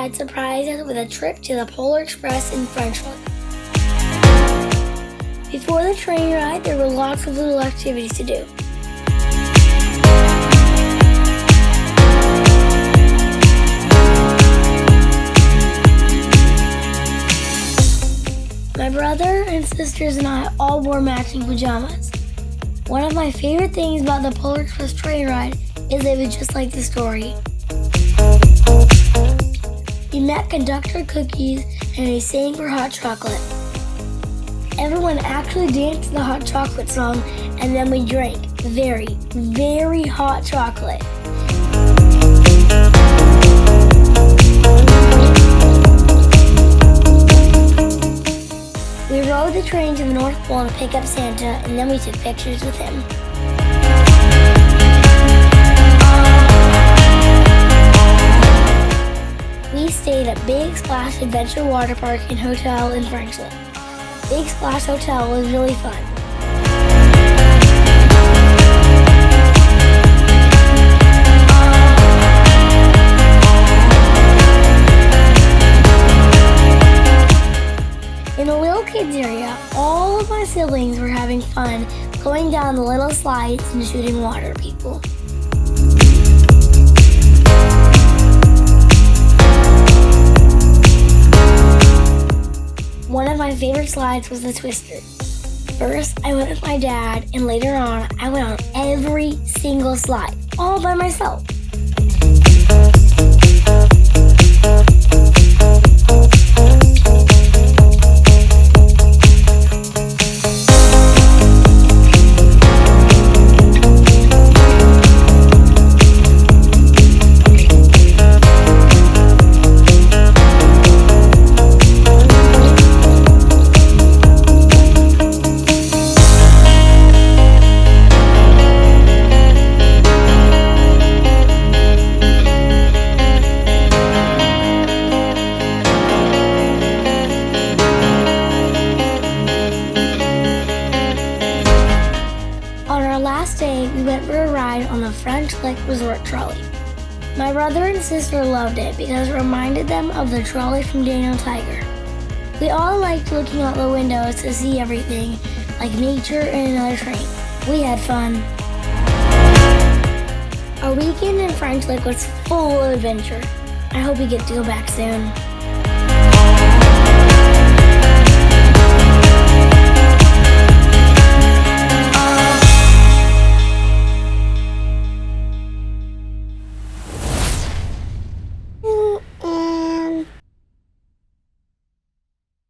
dad surprised us with a trip to the Polar Express in French Lick. Before the train ride, there were lots of little activities to do. My brother and sisters and I all wore matching pajamas. One of my favorite things about the Polar Express train ride is it was just like the story. We met Conductor Cookies and he sang for hot chocolate. Everyone actually danced to the hot chocolate song and then we drank very, very hot chocolate. We rode the train to the North Pole to pick up Santa, and then we took pictures with him. We stayed at Big Splash Adventure Water Park and Hotel in French Lick. Big Splash Hotel was really fun. In the little kids area, all of my siblings were having fun going down the little slides and shooting water people. One of my favorite slides was the Twister. First, I went with my dad, and later on, I went on every single slide, all by myself. Last day, we went for a ride on the French Lick Resort Trolley. My brother and sister loved it because it reminded them of the trolley from Daniel Tiger. We all liked looking out the windows to see everything, like nature and another train. We had fun. Our weekend in French Lick was full of adventure. I hope we get to go back soon.